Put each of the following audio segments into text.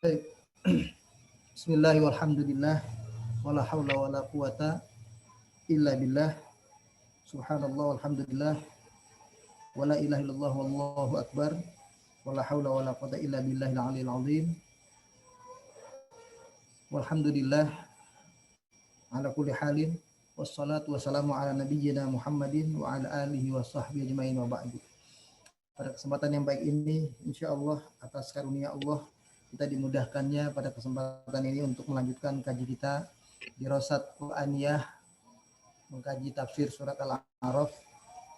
Baik. Bismillah walhamdulillah wala haula wala quwata illa billah. Subhanallah walhamdulillah wala ilaha illallah wallahu akbar wala haula wala quwata illa billahil aliyil azim. Walhamdulillah ala kulli halin wassalatu wassalamu ala nabiyyina Muhammadin wa ala alihi wa sahbihi ajmain wa ba'du. Pada kesempatan yang baik ini insyaallah atas karunia Allah kita dimudahkannya pada kesempatan ini untuk melanjutkan kaji kita di Rosat Quraniyah, mengkaji tafsir surat Al-A'raf,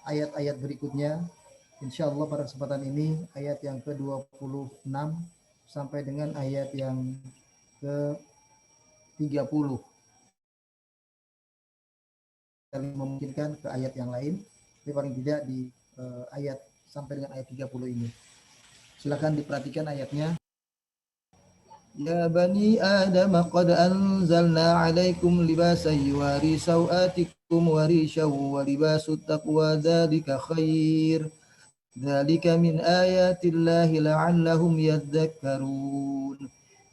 ayat-ayat berikutnya. Insya Allah pada kesempatan ini ayat yang ke-26 sampai dengan ayat yang ke-30. Kali memungkinkan ke ayat yang lain, tapi paling tidak di ayat sampai dengan ayat 30 ini. Silakan diperhatikan ayatnya. Ya bani Adam qad anzalna 'alaikum libasan yuwari sawatikum wa rishaw wa libasut taqwa dzalika khair. Dzalika min ayatillahi la'allahum yadhakkarun.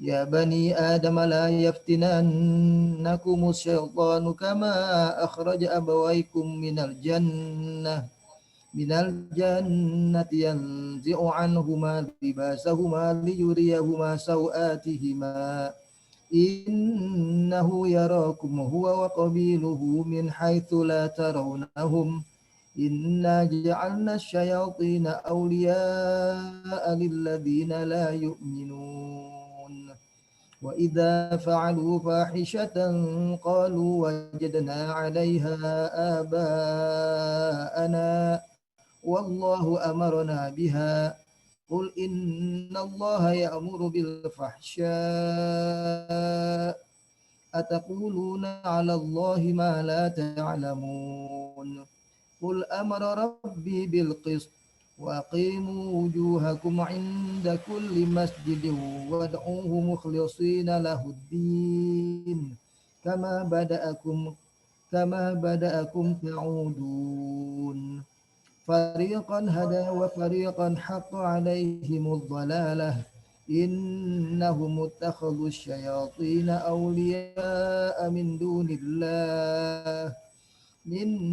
Ya bani Adam la yaftinannakumus syaitanu kama akhraja abawaykum minal jannati yanzi'u anhuma libasahuma liyuriyahuma sawatihima innahu yarakum huwa wa qabiluhu min haitsu la tarawnahum inna ja'alna asyayatina awliya'a lilladzina la yu'minun wa idza fa'alu fahishatan qalu wajadna 'alaiha aba'ana wallahu amarna biha qul innallaha ya'muru bil fahsya' ataquluna 'alallahi ma la ta'lamun qul amara rabbi bil qist wa aqimu wujuhakum 'inda kulli masjidin wad'uuhu mukhlishina lahuddin kama bada'akum ta'udun fariqan hada wa fariqan haqqa 'alaihimudh dhalalah innahum ittakhadhu asyayatina awliya'a min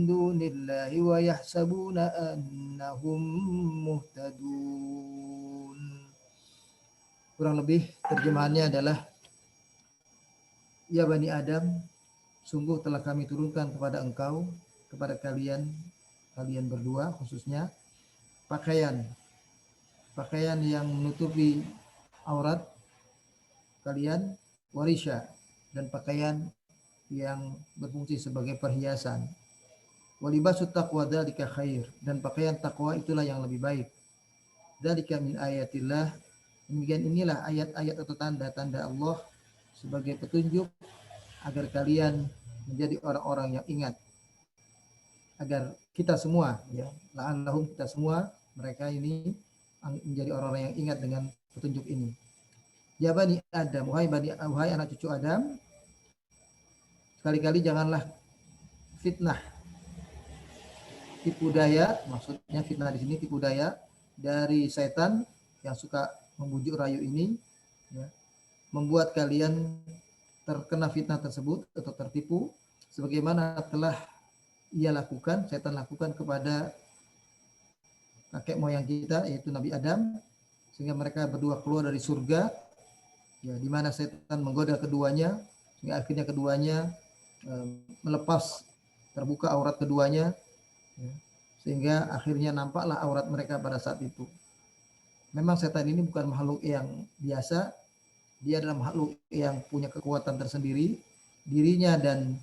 dunillahi wa yahsabuna annahum muhtadun. Kurang lebih terjemahannya adalah, ya Bani Adam, sungguh telah kami turunkan kepada engkau, kepada kalian berdua khususnya, pakaian yang menutupi aurat kalian, warisha, dan pakaian yang berfungsi sebagai perhiasan. Walibasut taqwa dzalika khair, dan pakaian takwa itulah yang lebih baik. Dzalika min ayatillah, demikian inilah ayat-ayat atau tanda-tanda Allah sebagai petunjuk agar kalian menjadi orang-orang yang ingat. Agar kita semua, ya, la'allahum, kita semua, mereka ini menjadi orang-orang yang ingat dengan petunjuk ini. Ya Bani Adam, wahai anak cucu Adam, sekali-kali janganlah fitnah, tipu daya, maksudnya fitnah di sini tipu daya dari setan yang suka membujuk rayu ini, ya, membuat kalian terkena fitnah tersebut atau tertipu, sebagaimana telah setan lakukan kepada kakek moyang kita, yaitu Nabi Adam, sehingga mereka berdua keluar dari surga, ya, di mana setan menggoda keduanya, sehingga akhirnya keduanya melepas, terbuka aurat keduanya, ya, sehingga akhirnya nampaklah aurat mereka pada saat itu. Memang setan ini bukan makhluk yang biasa, dia adalah makhluk yang punya kekuatan tersendiri, dirinya dan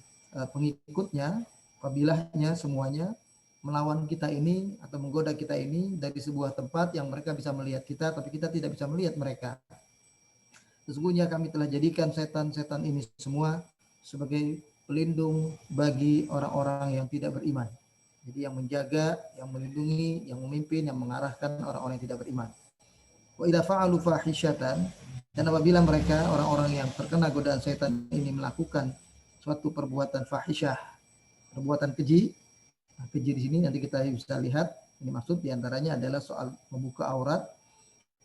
pengikutnya, kabilahnya semuanya melawan kita ini atau menggoda kita ini dari sebuah tempat yang mereka bisa melihat kita, tapi kita tidak bisa melihat mereka. Sesungguhnya kami telah jadikan setan-setan ini semua sebagai pelindung bagi orang-orang yang tidak beriman. Jadi yang menjaga, yang melindungi, yang memimpin, yang mengarahkan orang-orang yang tidak beriman. Wa idza fa'alu fahishatan, dan apabila mereka, orang-orang yang terkena godaan setan ini, melakukan suatu perbuatan fahisyah, perbuatan keji. Nah, keji di sini nanti kita bisa lihat, ini maksud diantaranya adalah soal membuka aurat.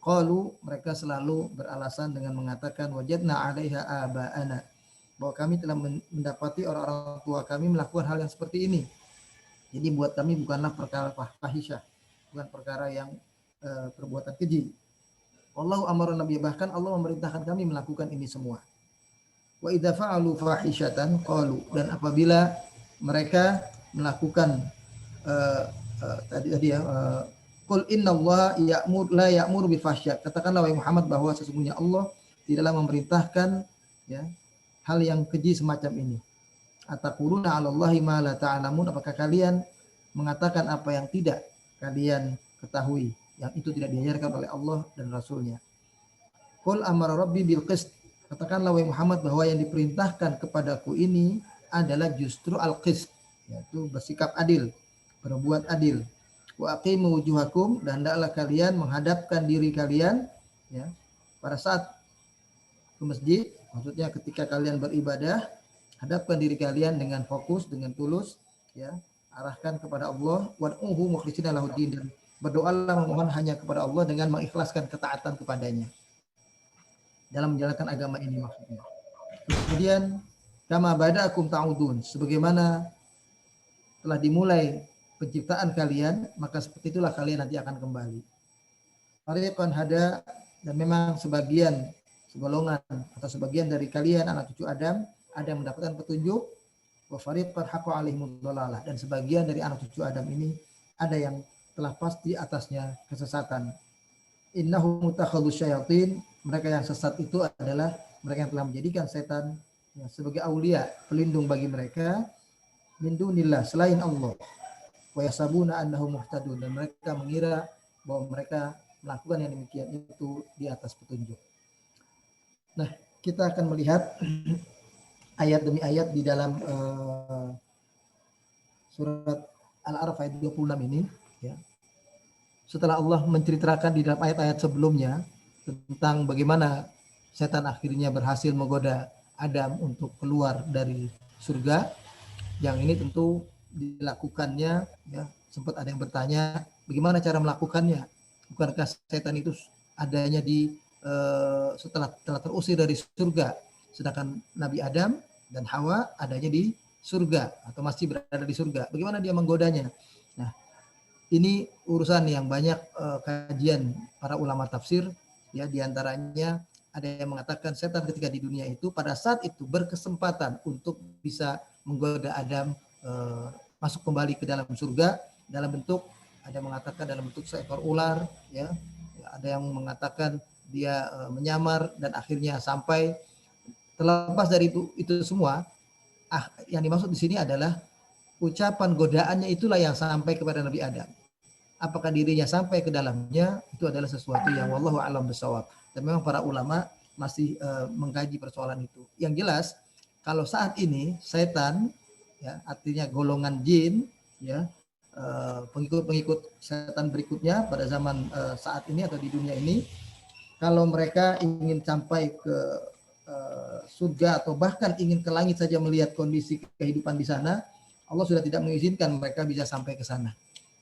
Qalu, mereka selalu beralasan dengan mengatakan wajadna 'alaiha aba'ana, bahwa kami telah mendapati orang-orang tua kami melakukan hal yang seperti ini. Jadi buat kami bukanlah perkara fahisyah, bukan perkara yang perbuatan keji. Wallahu amara nabiy, bahkan Allah memerintahkan kami melakukan ini semua. Wa idza fa'alu fahishatan qalu, dan apabila mereka melakukan tadi ya qul innallaha ya'mur la ya'muru bil fahsya, katakanlah wahai Muhammad bahwa sesungguhnya Allah tidaklah memerintahkan ya hal yang keji semacam ini. Ataquluna 'alallahi ma la ta'lamun, apakah kalian mengatakan apa yang tidak kalian ketahui, yang itu tidak diajarkan oleh Allah dan Rasulnya. Qul amara rabbi bil qist, katakanlah wahai Muhammad bahwa yang diperintahkan kepadaku ini adalah justru al-qist, yaitu bersikap adil, berbuat adil. Wa aqimu wujuhakum, dan hendaklah kalian menghadapkan diri kalian ya pada saat ke masjid, maksudnya ketika kalian beribadah, hadapkan diri kalian dengan fokus, dengan tulus ya, arahkan kepada Allah, wad'uhu mukhlishina lahuddin, dan berdoalah memohon hanya kepada Allah dengan mengikhlaskan ketaatan kepadanya dalam menjalankan agama ini maksudnya. Kemudian kama bada'akum ta'udun, sebagaimana telah dimulai penciptaan kalian, maka seperti itulah kalian nanti akan kembali. Fariqan hada, dan memang sebagian segolongan atau sebagian dari kalian anak cucu Adam ada yang mendapatkan petunjuk, wa fariqan haqqa alaihimud dhalalah, dan sebagian dari anak cucu Adam ini ada yang telah pasti atasnya kesesatan. Innahum mutakhadhu syayatin, mereka yang sesat itu adalah mereka yang telah menjadikan setan ya, sebagai aulia, pelindung bagi mereka, min dunillah, selain Allah. Wa yasabuna annahum muhtadun, dan mereka mengira bahwa mereka melakukan yang demikian itu di atas petunjuk. Nah, kita akan melihat ayat demi ayat di dalam surat Al-A'raf ayat 26 ini ya. Setelah Allah menceritakan di dalam ayat-ayat sebelumnya tentang bagaimana setan akhirnya berhasil menggoda Adam untuk keluar dari surga, yang ini tentu dilakukannya ya, sempat ada yang bertanya bagaimana cara melakukannya, bukankah setan itu adanya di setelah telah terusir dari surga, sedangkan Nabi Adam dan Hawa adanya di surga atau masih berada di surga, bagaimana dia menggodanya? Nah, ini urusan yang banyak kajian para ulama tafsir ya, diantaranya ada yang mengatakan setan ketika di dunia itu pada saat itu berkesempatan untuk bisa menggoda Adam masuk kembali ke dalam surga dalam bentuk, ada yang mengatakan dalam bentuk seekor ular ya, ada yang mengatakan dia menyamar, dan akhirnya sampai terlepas dari itu semua, yang dimaksud di sini adalah ucapan godaannya itulah yang sampai kepada Nabi Adam. Apakah dirinya sampai ke dalamnya, itu adalah sesuatu yang wallahu a'lam bishawab, dan memang para ulama masih mengkaji persoalan itu. Yang jelas kalau saat ini setan ya, artinya golongan jin ya, pengikut-pengikut setan berikutnya pada zaman saat ini atau di dunia ini, kalau mereka ingin sampai ke surga atau bahkan ingin ke langit saja melihat kondisi kehidupan di sana, Allah sudah tidak mengizinkan mereka bisa sampai ke sana.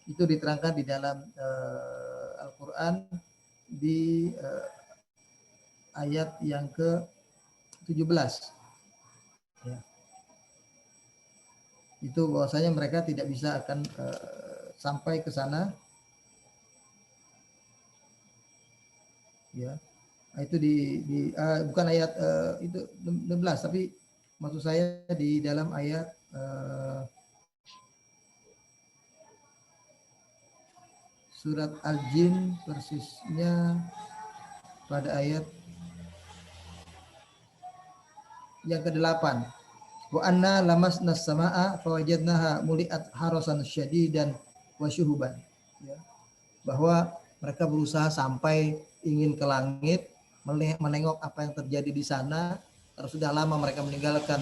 Itu diterangkan di dalam Al-Quran di ayat yang ke-17 ya. Itu bahwasanya mereka tidak bisa akan sampai ke sana ya. Itu bukan ayat itu 16, tapi maksud saya di dalam ayat surat Al-Jin persisnya pada ayat yang ke-8. Wa anna lamasna as-samaa'a fawajadnaha muli'at harasan syadidan wa syuhuban. Ya. Bahwa mereka berusaha sampai ingin ke langit, menengok apa yang terjadi di sana. Karena sudah lama mereka meninggalkan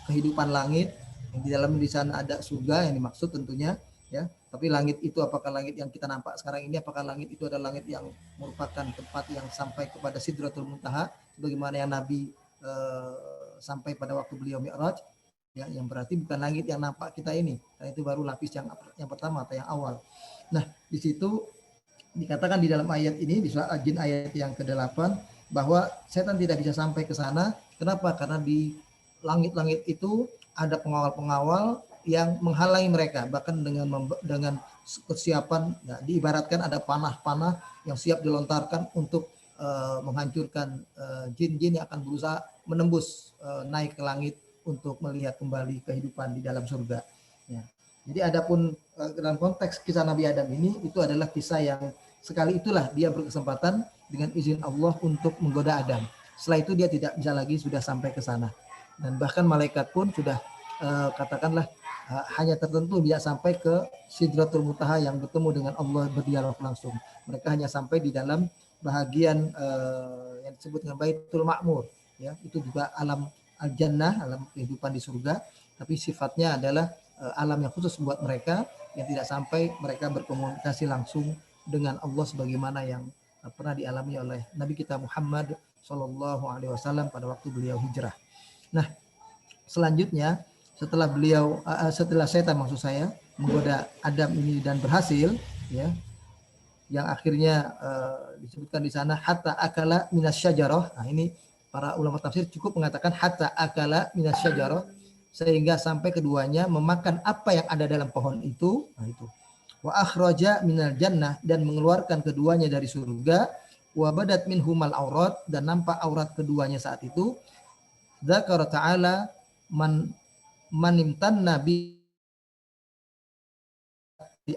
kehidupan langit. Yang di dalam di sana ada surga yang dimaksud tentunya. Ya. Tapi langit itu apakah langit yang kita nampak sekarang ini? Apakah langit itu adalah langit yang merupakan tempat yang sampai kepada Sidratul Muntaha, sebagaimana yang Nabi sampai pada waktu beliau Mi'raj? Ya, yang berarti bukan langit yang nampak kita ini, karena itu baru lapis yang pertama atau yang awal. Nah, di situ dikatakan di dalam ayat ini di surah Al-Jin ayat yang ke-8 bahwa setan tidak bisa sampai ke sana. Kenapa? Karena di langit-langit itu ada pengawal-pengawal yang menghalangi mereka, bahkan dengan kesiapan, ya, diibaratkan ada panah-panah yang siap dilontarkan untuk menghancurkan jin-jin yang akan berusaha menembus naik ke langit untuk melihat kembali kehidupan di dalam surga. Ya. Jadi adapun dalam konteks kisah Nabi Adam ini itu adalah kisah yang sekali itulah dia berkesempatan dengan izin Allah untuk menggoda Adam. Setelah itu dia tidak bisa lagi sudah sampai ke sana. Dan bahkan malaikat pun sudah katakanlah hanya tertentu bisa sampai ke Sidratul Muntaha yang bertemu dengan Allah berdialog langsung. Mereka hanya sampai di dalam bahagian yang disebut dengan Baitul Ma'mur, ya, itu juga alam al-jannah, alam kehidupan di surga, tapi sifatnya adalah alam yang khusus buat mereka yang tidak sampai mereka berkomunikasi langsung dengan Allah sebagaimana yang pernah dialami oleh Nabi kita Muhammad Shallallahu Alaihi Wasallam pada waktu beliau hijrah. Nah, selanjutnya setelah setan maksud saya menggoda Adam ini dan berhasil, ya, yang akhirnya disebutkan di sana hatta akala minas syajarah. Nah, ini para ulama tafsir cukup mengatakan hatta akala minas syajarah, sehingga sampai keduanya memakan apa yang ada dalam pohon itu. Nah, itu. Wa akhraja minal jannah, dan mengeluarkan keduanya dari surga. Wa badat minhumal aurat, dan nampak aurat keduanya saat itu. Dzakara ta'ala manimtan nabi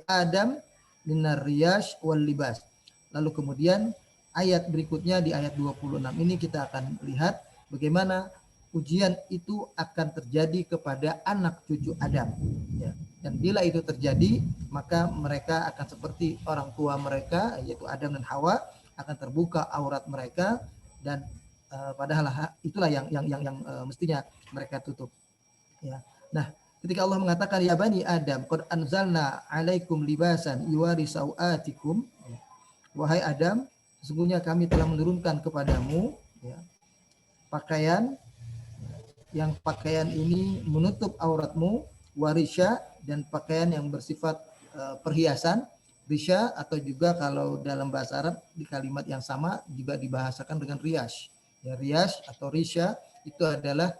Adam minar riyash wal libas. Lalu kemudian ayat berikutnya di ayat 26 ini kita akan lihat bagaimana ujian itu akan terjadi kepada anak cucu Adam, ya. Dan bila itu terjadi, maka mereka akan seperti orang tua mereka, yaitu Adam dan Hawa, akan terbuka aurat mereka, dan padahal itulah yang mestinya mereka tutup, ya. Nah, ketika Allah mengatakan ya bani Adam qad anzalna alaikum libasan yuwari sauatikum, wahai Adam, sesungguhnya kami telah menurunkan kepadamu, ya, pakaian yang pakaian ini menutup auratmu, warisya, dan pakaian yang bersifat perhiasan, risya, atau juga kalau dalam bahasa Arab di kalimat yang sama juga dibahasakan dengan riyash. Ya, riyash atau risya itu adalah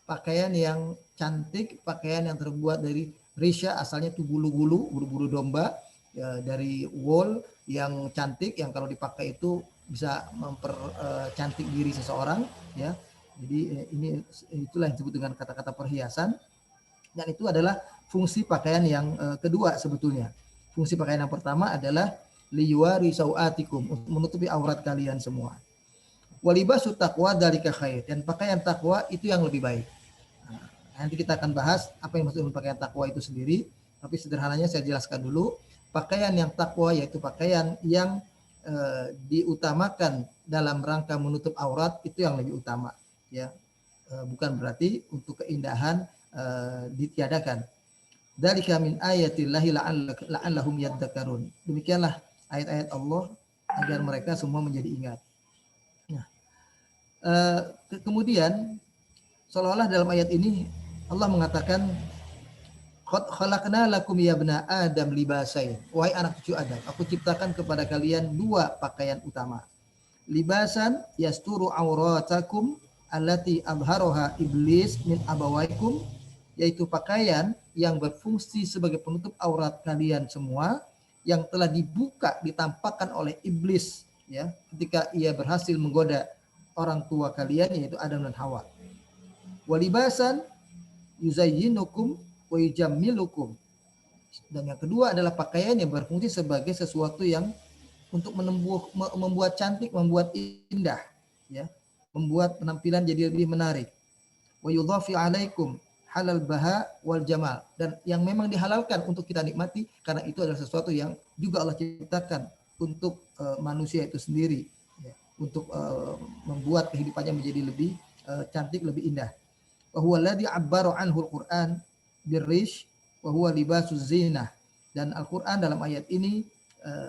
pakaian yang cantik, pakaian yang terbuat dari risya, asalnya itu bulu-bulu domba, ya, dari wool yang cantik, yang kalau dipakai itu bisa mempercantik diri seseorang, ya. Jadi itulah yang disebut dengan kata-kata perhiasan, dan itu adalah fungsi pakaian yang kedua sebetulnya. Fungsi pakaian yang pertama adalah liyuwari sauatikum, untuk menutupi aurat kalian semua. Walibasu taqwa dzalika khair, dan pakaian takwa itu yang lebih baik. Nah, nanti kita akan bahas apa yang maksud dengan pakaian takwa itu sendiri, tapi sederhananya saya jelaskan dulu. Pakaian yang takwa yaitu pakaian yang diutamakan dalam rangka menutup aurat, itu yang lebih utama, ya. Bukan berarti untuk keindahan ditiadakan. Dzalika min ayatillahi la'allahum yadhakkarun. Demikianlah ayat-ayat Allah agar mereka semua menjadi ingat. Nah, kemudian seolah-olah dalam ayat ini Allah mengatakan khalaqna lakum ya bna Adam libasain. Wahai anak cucu Adam, aku ciptakan kepada kalian dua pakaian utama. Libasan yasturu auratakum allati abharoha iblis min abawaikum, yaitu pakaian yang berfungsi sebagai penutup aurat kalian semua yang telah dibuka, ditampakkan oleh iblis, ya, ketika ia berhasil menggoda orang tua kalian yaitu Adam dan Hawa. Walibasan yuzayyinukum wa yujammilukum, dan yang kedua adalah pakaian yang berfungsi sebagai sesuatu yang untuk membuat cantik, membuat indah, ya, membuat penampilan jadi lebih menarik. Wa yudhafi alaikum halal baha wal jamal, dan yang memang dihalalkan untuk kita nikmati karena itu adalah sesuatu yang juga Allah ciptakan untuk manusia itu sendiri, ya, untuk membuat kehidupannya menjadi lebih cantik, lebih indah. Wa huwa alladhi 'abbara 'anhu al-Qur'an birrish wa huwa libasuz zinah, dan Al-Qur'an dalam ayat ini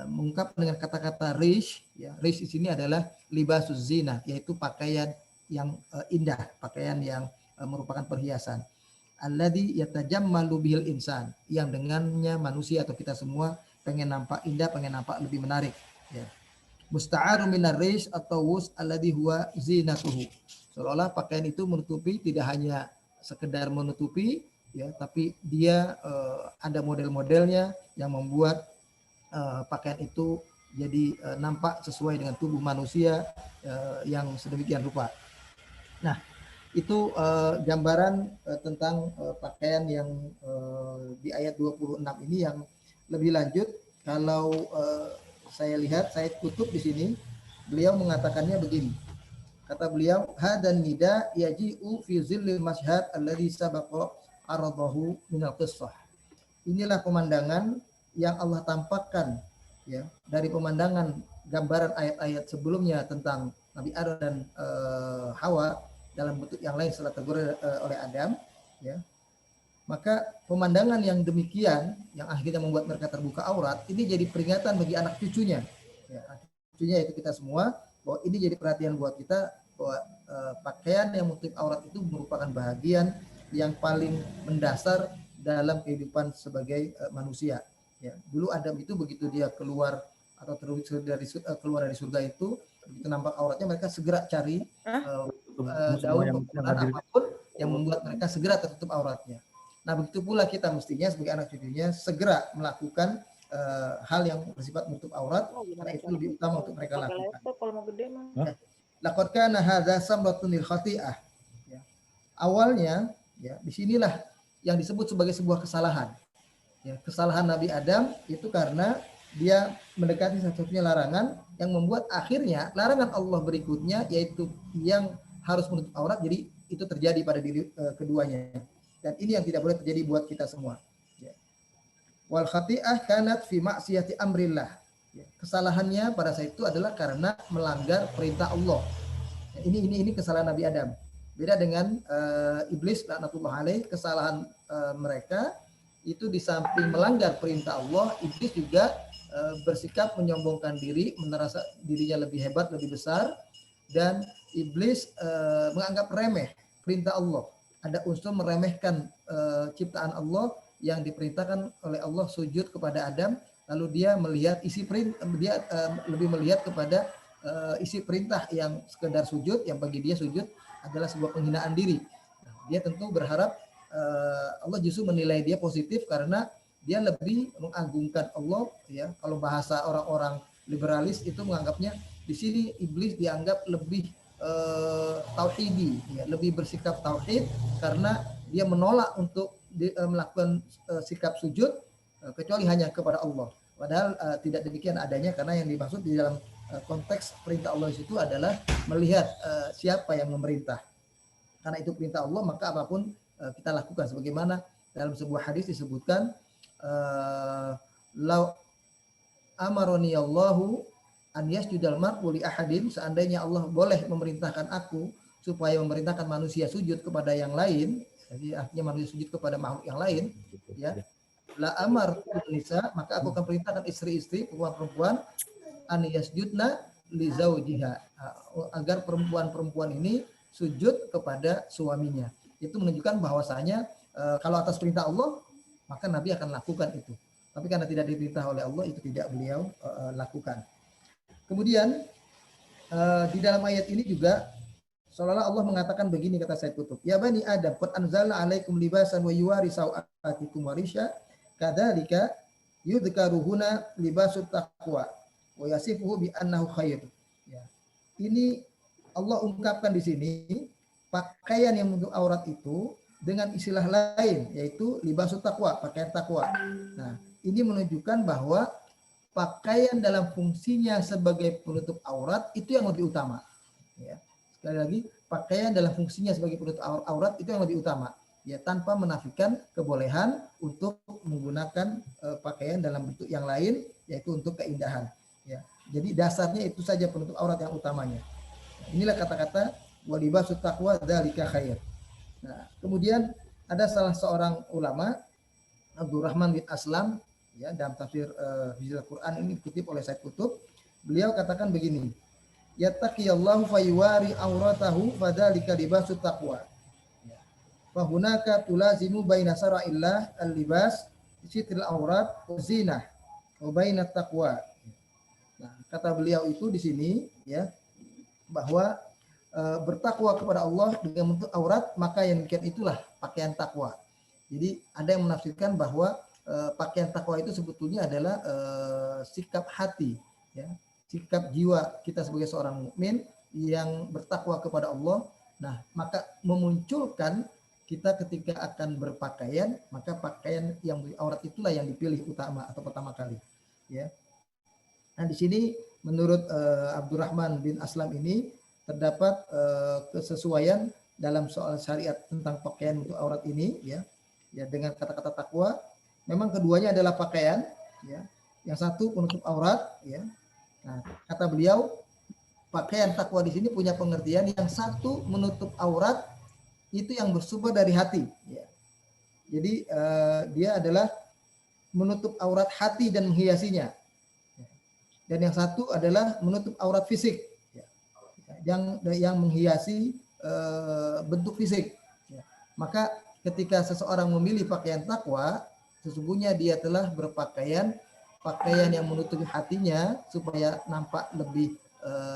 mengungkapkan dengan kata-kata rish, ya. Rish di sini adalah libasuz zinah, yaitu pakaian yang indah, pakaian yang merupakan perhiasan. Alladzi yatajammalu bihil insan, yang dengannya manusia atau kita semua pengen nampak indah, pengen nampak lebih menarik. Ya. Musta'aru minar rish atau wus alladhi huwa zinatuhu. Seolah-olah pakaian itu menutupi, tidak hanya sekedar menutupi, ya, tapi dia ada model-modelnya yang membuat pakaian itu jadi nampak sesuai dengan tubuh manusia yang sedemikian rupa. Nah, itu gambaran tentang pakaian yang di ayat 26 ini. Yang lebih lanjut, kalau saya lihat, saya kutub di sini, beliau mengatakannya begini. Kata beliau, hadan nida yaji'u fi zillil mashhad alladhi sabaqa aradahu minal qissah. Inilah pemandangan yang Allah tampakkan, ya, dari pemandangan gambaran ayat-ayat sebelumnya tentang Nabi Adam dan Hawa dalam bentuk yang lain setelah tegur oleh Adam, ya. Maka pemandangan yang demikian yang akhirnya membuat mereka terbuka aurat ini jadi peringatan bagi anak cucunya, ya, cucunya itu kita semua, bahwa ini jadi perhatian buat kita bahwa pakaian yang menutup aurat itu merupakan bagian yang paling mendasar dalam kehidupan sebagai manusia. Ya, dulu Adam itu begitu dia keluar atau keluar dari surga itu, begitu nampak auratnya mereka segera cari daun apapun yang membuat mereka segera tertutup auratnya. Nah, begitu pula kita mestinya sebagai anak cucunya segera melakukan hal yang bersifat menutup aurat, karena itu lebih utama untuk mereka lakukan. Laqad kana hadza samratun lil khati'ah. Ya. Awalnya, ya, disinilah yang disebut sebagai sebuah kesalahan. Ya, kesalahan Nabi Adam itu karena dia mendekati satu-satunya larangan yang membuat akhirnya larangan Allah berikutnya, yaitu yang harus menutup aurat, jadi itu terjadi pada diri keduanya. Dan ini yang tidak boleh terjadi buat kita semua. Ya. Wal khati'ah kanat fi ma'siyati amrillah. Ya. Kesalahannya pada saat itu adalah karena melanggar perintah Allah. Ya, ini kesalahan Nabi Adam. Beda dengan iblis laknatullah alaih, kesalahan mereka itu di samping melanggar perintah Allah, iblis juga bersikap menyombongkan diri, merasa dirinya lebih hebat, lebih besar, dan iblis menganggap remeh perintah Allah. Ada unsur meremehkan ciptaan Allah yang diperintahkan oleh Allah sujud kepada Adam, lalu dia melihat lebih melihat kepada isi perintah yang sekedar sujud, yang bagi dia sujud adalah sebuah penghinaan diri. Nah, dia tentu berharap Allah justru menilai dia positif karena dia lebih mengagungkan Allah, ya. Kalau bahasa orang-orang liberalis itu menganggapnya di sini iblis dianggap lebih tauhidi, ya, lebih bersikap tauhid karena dia menolak untuk melakukan sikap sujud kecuali hanya kepada Allah. Padahal tidak demikian adanya, karena yang dimaksud di dalam konteks perintah Allah itu adalah melihat siapa yang memerintah. Karena itu perintah Allah, maka apapun kita lakukan. Sebagaimana dalam sebuah hadis disebutkan, lau amaroni Allahu an yasjudal mar'u li ahadin, seandainya Allah boleh memerintahkan aku supaya memerintahkan manusia sujud kepada yang lain, jadi artinya manusia sujud kepada makhluk yang lain, ya, la amar nisa, maka aku akan perintahkan istri-istri, perempuan-perempuan, an yasjudna li zaujiha, agar perempuan-perempuan ini sujud kepada suaminya. Itu menunjukkan bahwasanya kalau atas perintah Allah, maka Nabi akan lakukan itu. Tapi karena tidak diperintah oleh Allah, itu tidak beliau lakukan. Kemudian di dalam ayat ini juga seolah-olah Allah mengatakan begini, kata Said Qutb, ya bani Adam qad anzalna alaikum libasan wa yuwari sawatikum warisha kadzalika yudhkaruhuna libasut taqwa wa yasifuhu bi annahu khair. Ya. Ini Allah ungkapkan di sini pakaian yang menutup aurat itu dengan istilah lain, yaitu libasut taqwa, pakaian takwa. Nah, ini menunjukkan bahwa pakaian dalam fungsinya sebagai penutup aurat itu yang lebih utama. Ya. Sekali lagi, pakaian dalam fungsinya sebagai penutup aurat itu yang lebih utama. Ya, tanpa menafikan kebolehan untuk menggunakan pakaian dalam bentuk yang lain, yaitu untuk keindahan. Ya. Jadi dasarnya itu saja penutup aurat yang utamanya. Inilah kata-kata walibasut taqwa dzalika khair. Nah, kemudian ada salah seorang ulama, Abdurrahman bin Aslam, ya, dalam tafsir Hizbul Quran ini dikutip oleh Said Qutb, beliau katakan begini, yattaqiyallahu fayuwari auratahu fadzalika libasut taqwa. Ya. Fa hunaka tulazimu baina sara'illah al-libas sitril aurat wa zinah. wa bainat taqwa. Nah, kata beliau itu di sini ya bahwa bertakwa kepada Allah dengan menutup aurat, maka yang demikian itulah pakaian takwa. Jadi ada yang menafsirkan bahwa pakaian takwa itu sebetulnya adalah sikap hati, ya, sikap jiwa kita sebagai seorang mukmin yang bertakwa kepada Allah. Nah, maka memunculkan kita ketika akan berpakaian, maka pakaian yang aurat itulah yang dipilih utama atau pertama kali, ya. Nah, di sini menurut Abdurrahman bin Aslam ini terdapat kesesuaian dalam soal syariat tentang pakaian untuk aurat ini, ya, ya dengan kata-kata takwa. Memang keduanya adalah pakaian, ya. Yang satu penutup aurat, ya. Nah, kata beliau pakaian takwa di sini punya pengertian yang satu menutup aurat itu yang bersumber dari hati, ya. Jadi dia adalah menutup aurat hati dan menghiasinya. Dan yang satu adalah menutup aurat fisik, ya, yang menghiasi bentuk fisik. Ya. Maka ketika seseorang memilih pakaian takwa, sesungguhnya dia telah berpakaian pakaian yang menutupi hatinya supaya nampak lebih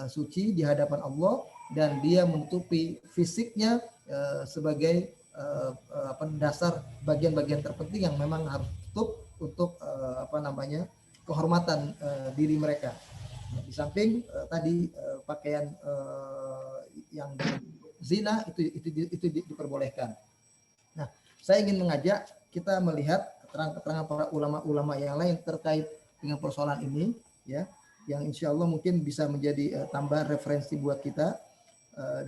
suci di hadapan Allah, dan dia menutupi fisiknya sebagai dasar bagian-bagian terpenting yang memang harus tutup untuk kehormatan diri mereka. Di samping tadi pakaian yang zina itu diperbolehkan. Nah, saya ingin mengajak kita melihat keterangan-keterangan para ulama-ulama yang lain terkait dengan persoalan ini, ya, yang insya Allah mungkin bisa menjadi tambahan referensi buat kita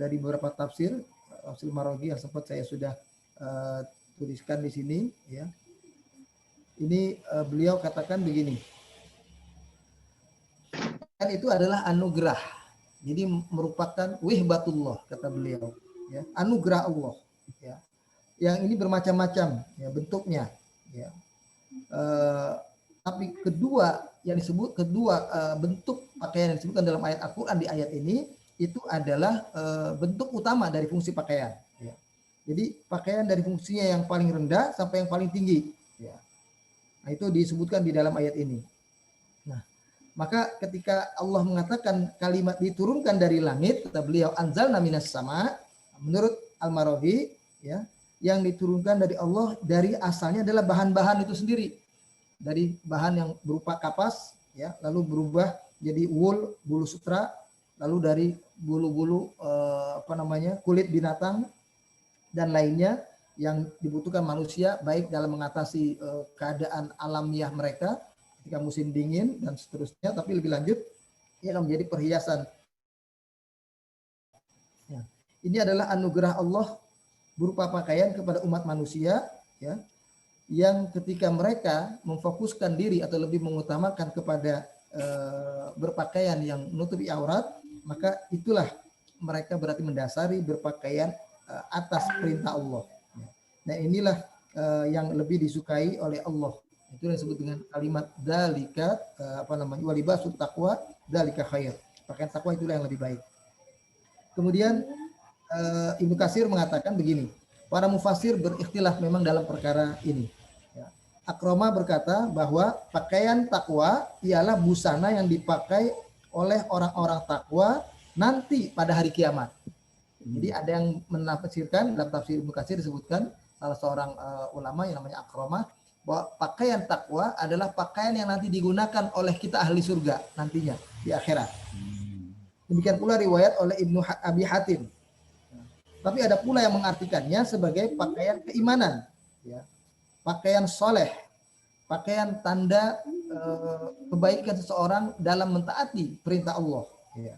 dari beberapa tafsir Al-Maraghi yang sempat saya sudah tuliskan di sini, ya. Ini beliau katakan begini. Kan itu adalah anugerah. Jadi merupakan wihbatullah kata beliau, ya, anugerah Allah, ya. Yang ini bermacam-macam, ya, bentuknya, ya. Tapi kedua bentuk pakaian yang disebutkan dalam ayat Al-Qur'an di ayat ini itu adalah bentuk utama dari fungsi pakaian, ya. Jadi pakaian dari fungsinya yang paling rendah sampai yang paling tinggi, ya. Nah, itu disebutkan di dalam ayat ini. Nah, maka ketika Allah mengatakan kalimat diturunkan dari langit, kata beliau anzalna minas sama, menurut Al-Maraghi, ya, yang diturunkan dari Allah dari asalnya adalah bahan-bahan itu sendiri. Dari bahan yang berupa kapas, ya, lalu berubah jadi wool, bulu sutra, lalu dari bulu-bulu kulit binatang dan lainnya yang dibutuhkan manusia baik dalam mengatasi keadaan alamiah mereka ketika musim dingin dan seterusnya, tapi lebih lanjut ia akan menjadi perhiasan. Ya. Ini adalah anugerah Allah berupa pakaian kepada umat manusia, ya, yang ketika mereka memfokuskan diri atau lebih mengutamakan kepada berpakaian yang menutupi aurat, maka itulah mereka berarti mendasari berpakaian atas perintah Allah. Nah, inilah yang lebih disukai oleh Allah. Itu yang disebut dengan kalimat dzalika walibasut taqwa dzalika khair. Pakaian takwa itulah yang lebih baik. Kemudian Ibnu Katsir mengatakan begini, para mufassir berikhtilaf memang dalam perkara ini. Ya. Akroma berkata bahwa pakaian takwa ialah busana yang dipakai oleh orang-orang takwa nanti pada hari kiamat. Jadi ada yang menafsirkan dalam tafsir Ibnu Katsir disebutkan salah seorang ulama yang namanya Akroma bahwa pakaian takwa adalah pakaian yang nanti digunakan oleh kita ahli surga nantinya di akhirat. Demikian pula riwayat oleh Ibnu Abi Hatim. Tapi ada pula yang mengartikannya sebagai pakaian keimanan, ya, pakaian soleh, pakaian tanda kebaikan seseorang dalam mentaati perintah Allah. Ya.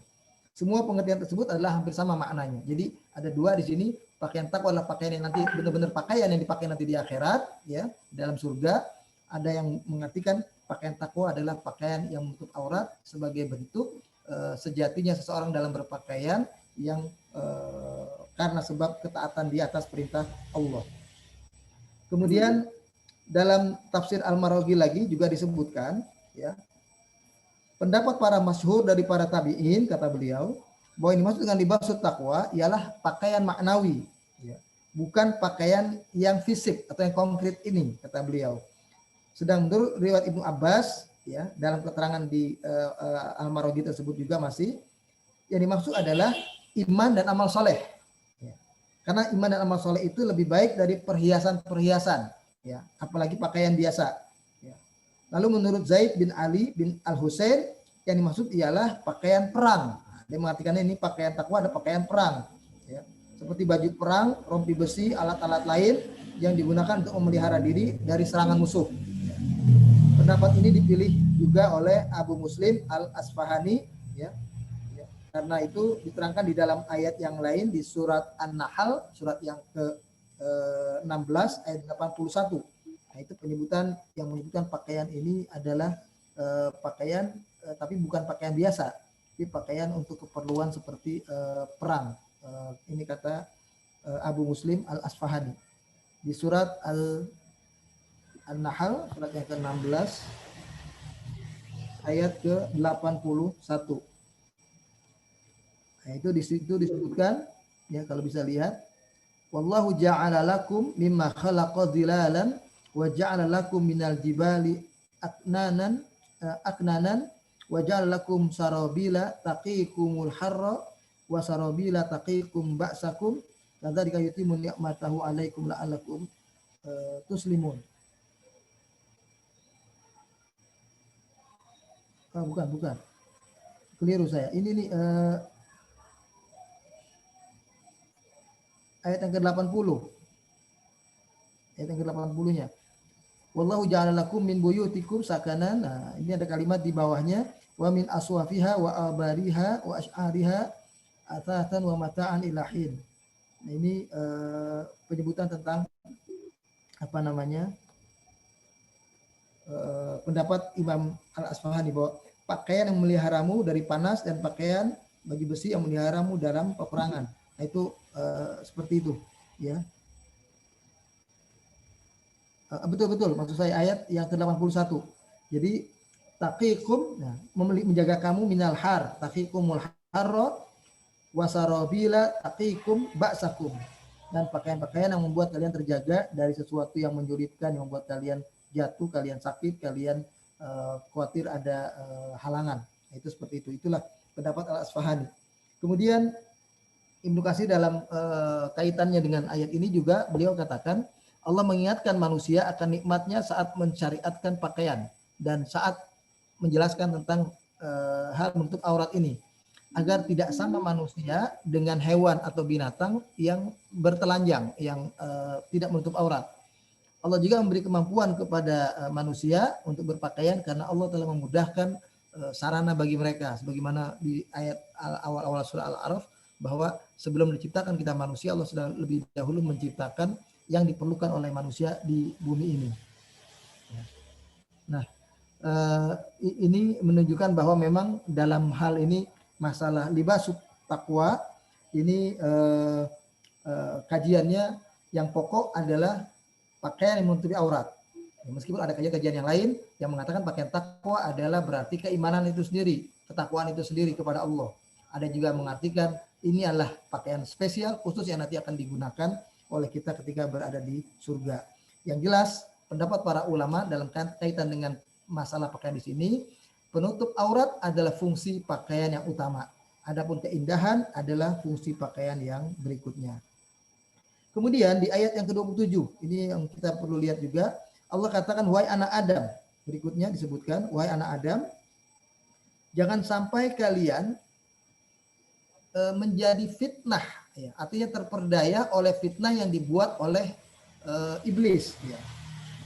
Semua pengertian tersebut adalah hampir sama maknanya. Jadi ada dua di sini. Pakaian takwa adalah pakaian yang nanti benar-benar pakaian yang dipakai nanti di akhirat, ya, dalam surga. Ada yang mengartikan pakaian takwa adalah pakaian yang menutup aurat sebagai bentuk sejatinya seseorang dalam berpakaian yang karena sebab ketaatan di atas perintah Allah. Kemudian dalam tafsir Al-Maraghi lagi juga disebutkan, ya, pendapat para masyhur dari para tabi'in, kata beliau, bahwa ini maksud dengan libasut takwa ialah pakaian maknawi, ya, bukan pakaian yang fisik atau yang konkret ini, kata beliau. Sedang menurut riwayat Ibnu Abbas, ya, dalam keterangan di Al-Marwazi tersebut juga masih yang dimaksud adalah iman dan amal soleh. Ya. Karena iman dan amal soleh itu lebih baik dari perhiasan-perhiasan, ya, apalagi pakaian biasa. Ya. Lalu menurut Zaid bin Ali bin Al-Husain, yang dimaksud ialah pakaian perang. Dia mengartikannya ini pakaian takwa ada pakaian perang. Ya. Seperti baju perang, rompi besi, alat-alat lain yang digunakan untuk memelihara diri dari serangan musuh. Pendapat ini dipilih juga oleh Abu Muslim Al-Asfahani, ya. Karena itu diterangkan di dalam ayat yang lain di surat An-Nahl, surat yang ke-16 ayat 81. Nah, itu penyebutan yang menyebutkan pakaian ini adalah pakaian tapi bukan pakaian biasa, tapi pakaian untuk keperluan seperti perang. Ini kata Abu Muslim Al-Asfahani. Di surat An-Nahl, surat yang ke-16 ayat ke-81. Nah, itu di situ disebutkan, ya, kalau bisa lihat, wallahu ja'ala lakum mimma khalaqa dhilalan wa ja'ala lakum minal jibali aknanan wa ja'ala lakum sarabila taqikumul harra wa sarabila taqikum ba'sakum kadzalika yutimmu ni'matahu 'alaikum la'allakum tuslimun. Bukan. Keliru saya. Ini nih ayat yang ke-80. Ayat yang ke-80-nya. Wallahu ja'ala lakum min buyutikum sakanan. Nah, ini ada kalimat di bawahnya, wa min aswafiha wa abariha wa ash'ariha atatan wa mata'an ilahin. Nah, ini penyebutan tentang apa namanya? Pendapat Imam Al-Asfahani bahwa pakaian yang memeliharamu dari panas dan pakaian bagi besi yang memeliharamu dalam peperangan. Nah, itu seperti itu, ya. Betul maksud saya ayat yang ke-81. Jadi taqikum, nah, menjaga kamu minal har, taqikumul harra wasarabila taqikum ba'sakum, dan pakaian-pakaian yang membuat kalian terjaga dari sesuatu yang menyulitkan, yang membuat kalian jatuh, kalian sakit, kalian khawatir ada halangan. Nah, itu seperti itu. Itulah pendapat Al-Asfahani. Kemudian Ibnu Katsir dalam kaitannya dengan ayat ini juga beliau katakan Allah mengingatkan manusia akan nikmatnya saat mensyariatkan pakaian dan saat menjelaskan tentang hal menutup aurat ini agar tidak sama manusia dengan hewan atau binatang yang bertelanjang yang tidak menutup aurat. Allah juga memberi kemampuan kepada manusia untuk berpakaian karena Allah telah memudahkan sarana bagi mereka sebagaimana di ayat awal-awal surah Al-A'raf bahwa sebelum diciptakan kita manusia, Allah sudah lebih dahulu menciptakan yang diperlukan oleh manusia di bumi ini. Nah, ini menunjukkan bahwa memang dalam hal ini masalah libas taqwa ini kajiannya yang pokok adalah pakaian yang menutupi aurat. Meskipun ada kajian yang lain yang mengatakan pakaian takwa adalah berarti keimanan itu sendiri, ketakwaan itu sendiri kepada Allah. Ada juga mengartikan ini adalah pakaian spesial khusus yang nanti akan digunakan oleh kita ketika berada di surga. Yang jelas pendapat para ulama dalam kaitan dengan masalah pakaian di sini, penutup aurat adalah fungsi pakaian yang utama. Adapun keindahan adalah fungsi pakaian yang berikutnya. Kemudian di ayat yang ke-27, ini yang kita perlu lihat juga, Allah katakan wahai anak Adam. Berikutnya disebutkan wahai anak Adam, jangan sampai kalian menjadi fitnah, ya, artinya terperdaya oleh fitnah yang dibuat oleh iblis. Ya.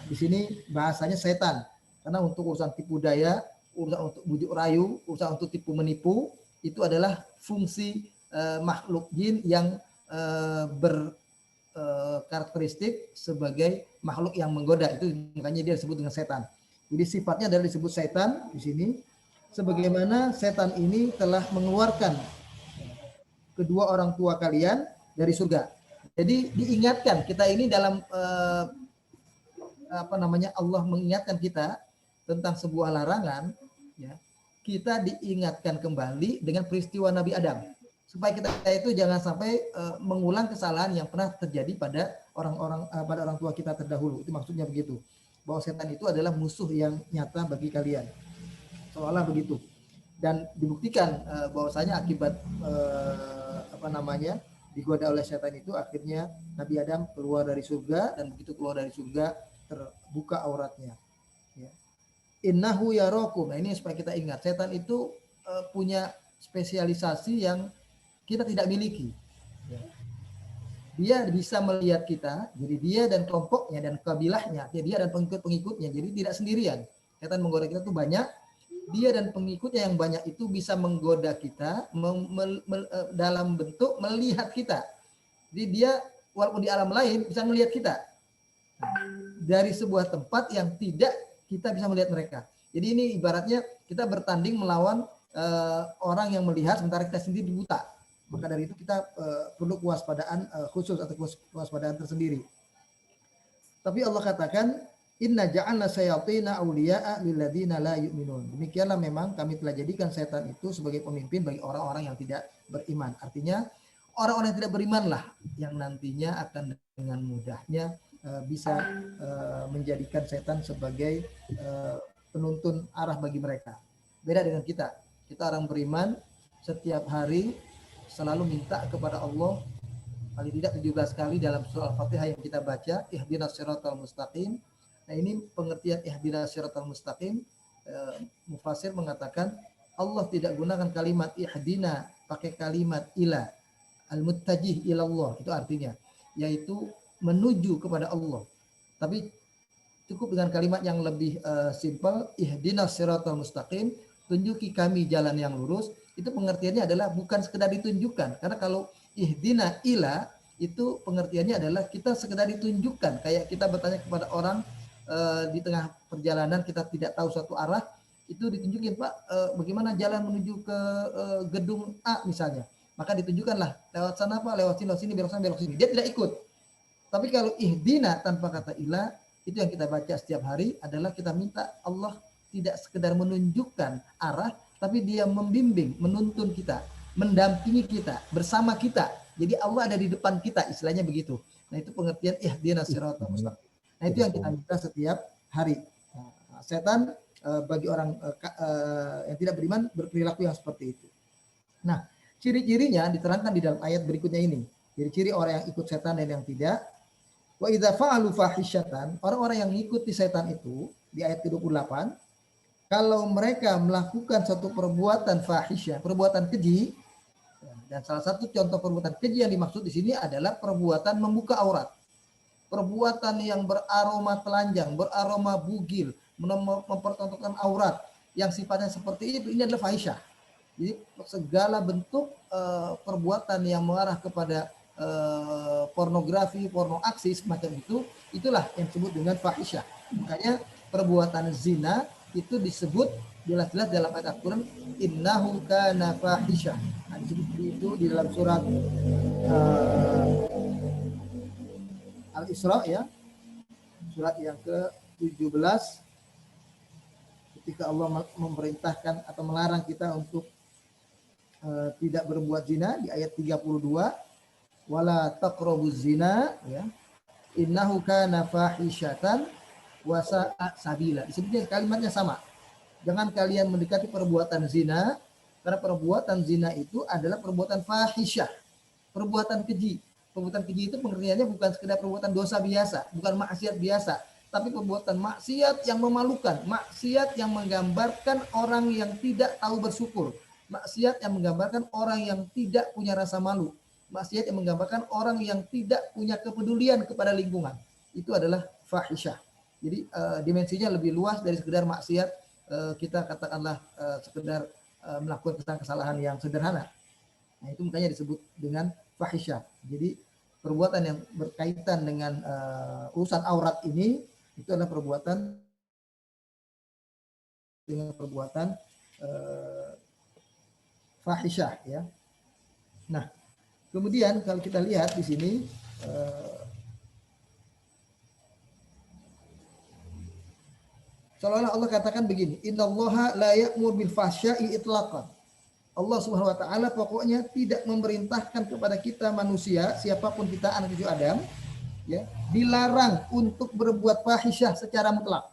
Di sini bahasanya setan, karena untuk urusan tipu daya, urusan untuk bujuk rayu, urusan untuk tipu menipu, itu adalah fungsi makhluk jin yang berkarakteristik sebagai makhluk yang menggoda. Itu makanya dia disebut dengan setan. Jadi sifatnya adalah disebut setan di sini, sebagaimana setan ini telah mengeluarkan kedua orang tua kalian dari surga. Jadi diingatkan kita ini dalam Allah mengingatkan kita tentang sebuah larangan, ya. Kita diingatkan kembali dengan peristiwa Nabi Adam supaya kita itu jangan sampai mengulang kesalahan yang pernah terjadi pada orang tua kita terdahulu. Itu maksudnya begitu. bahwa setan itu adalah musuh yang nyata bagi kalian. Seolah begitu. Dan dibuktikan bahwasanya akibat digoda oleh setan itu akhirnya Nabi Adam keluar dari surga, dan begitu keluar dari surga terbuka auratnya. Ya. Innahu yarakum. Nah, ini supaya kita ingat, setan itu punya spesialisasi yang kita tidak miliki. Ya. Dia bisa melihat kita, jadi dia dan kelompoknya dan kabilahnya, dia dan pengikut-pengikutnya, jadi tidak sendirian. Setan menggoda kita tuh banyak. Dia dan pengikutnya yang banyak itu bisa menggoda kita dalam bentuk melihat kita. Jadi dia walaupun di alam lain bisa melihat kita dari sebuah tempat yang tidak kita bisa melihat mereka. Jadi ini ibaratnya kita bertanding melawan orang yang melihat sementara kita sendiri buta. Maka dari itu kita perlu kewaspadaan khusus atau kewaspadaan tersendiri. Tapi Allah katakan, Inna ja'alna syayatina awliya'a lilladzina la yu'minun. Demikianlah memang kami telah jadikan setan itu sebagai pemimpin bagi orang-orang yang tidak beriman. Artinya orang-orang yang tidak berimanlah yang nantinya akan dengan mudahnya bisa menjadikan setan sebagai penuntun arah bagi mereka. Beda dengan kita. Kita orang beriman setiap hari selalu minta kepada Allah paling tidak 17 kali dalam surah Al-Fatihah yang kita baca, ihdinas siratal mustaqim. Nah, ini pengertian ihdinas siratal mustaqim. Mufasir mengatakan Allah tidak gunakan kalimat ihdina, pakai kalimat ila, al-muttajih ilallah, itu artinya yaitu menuju kepada Allah. Tapi cukup dengan kalimat yang lebih simpel, ihdinas siratal mustaqim, tunjuki kami jalan yang lurus. Itu pengertiannya adalah bukan sekedar ditunjukkan, karena kalau ihdina ila itu pengertiannya adalah kita sekedar ditunjukkan, kayak kita bertanya kepada orang di tengah perjalanan kita tidak tahu suatu arah, itu ditunjukin, Pak, bagaimana jalan menuju ke gedung A misalnya, maka ditunjukkanlah lewat sana Pak, lewat sini, belok sana, belok sini. Dia tidak ikut. Tapi kalau ihdina tanpa kata ilah, itu yang kita baca setiap hari adalah kita minta Allah tidak sekedar menunjukkan arah, tapi dia membimbing, menuntun kita, mendampingi kita, bersama kita. Jadi Allah ada di depan kita, istilahnya begitu. Nah, itu pengertian ihdinas siratal mustaqim. Nah, itu yang kita minta setiap hari. Nah, setan bagi orang yang tidak beriman berperilaku yang seperti itu. Nah, ciri-cirinya diterangkan di dalam ayat berikutnya ini. Ciri-ciri orang yang ikut setan dan yang tidak. Wa idza fa'alu fahisyatan, orang-orang yang mengikuti setan itu di ayat ke-28, kalau mereka melakukan suatu perbuatan fahisyah, perbuatan keji, dan salah satu contoh perbuatan keji yang dimaksud di sini adalah perbuatan membuka aurat. Perbuatan yang beraroma telanjang, beraroma bugil, mempertontonkan aurat, yang sifatnya seperti itu, ini adalah fahisyah. Jadi segala bentuk perbuatan yang mengarah kepada pornografi, porno aksi semacam itu, itulah yang disebut dengan fahisyah. Makanya perbuatan zina itu disebut jelas-jelas dalam ayat Al-Quran, innahu kana fahisyah. Nah, disebut itu di dalam surat Al-Isra, ya, surat yang ke-17, ketika Allah memerintahkan atau melarang kita untuk tidak berbuat zina di ayat 32, wala taqrabuz zina, ya, innahu kana fahisyatan wa sa'a sabila. Disebutnya kalimatnya sama. Jangan kalian mendekati perbuatan zina, karena perbuatan zina itu adalah perbuatan fahisyah, perbuatan keji. Perbuatan keji itu pengertiannya bukan sekedar perbuatan dosa biasa, bukan maksiat biasa, tapi perbuatan maksiat yang memalukan, maksiat yang menggambarkan orang yang tidak tahu bersyukur, maksiat yang menggambarkan orang yang tidak punya rasa malu, maksiat yang menggambarkan orang yang tidak punya kepedulian kepada lingkungan. Itu adalah fahisyah. Jadi dimensinya lebih luas dari sekedar maksiat, kita katakanlah sekedar melakukan kesalahan yang sederhana. Nah, itu makanya disebut dengan fahisyah. Jadi perbuatan yang berkaitan dengan urusan aurat ini itu adalah perbuatan dengan perbuatan fahisyah, ya. Nah, kemudian kalau kita lihat di sini seolah-olah Allah katakan begini, innallaha la ya'mur bil fahsya'i itlaqan. Allah Subhanahu wa taala pokoknya tidak memerintahkan kepada kita manusia, siapapun kita anak cucu Adam, ya, dilarang untuk berbuat fahisyah secara mutlak.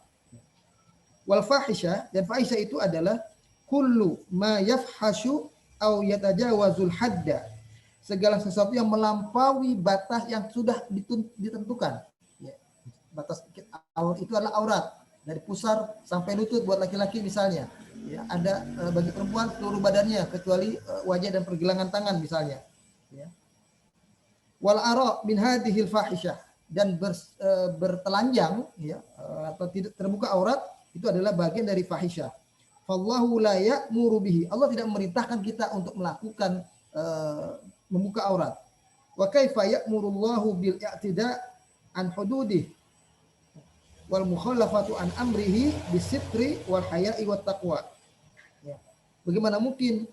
Wal fahisyah, dan fahisyah itu adalah kullu ma yafhashu au yatajawazul hadda. Segala sesuatu yang melampaui batas yang sudah ditentukan. Ya. Batas aurat itu adalah aurat dari pusar sampai lutut buat laki-laki misalnya. Ya, ada bagi perempuan seluruh badannya kecuali wajah dan pergelangan tangan misalnya. Ya. Wal ara min hadhil fahisyah, dan bertelanjang ya, atau tidak terbuka aurat itu adalah bagian dari fahisyah. Fallahu la ya'muru bihi. Allah tidak memerintahkan kita untuk melakukan membuka aurat. Wa kaifa ya'murullahu bil i'tida' an hududih wal mukhalafatu an amrihi bisitri wal haya'i wat taqwa. Ya. Bagaimana mungkin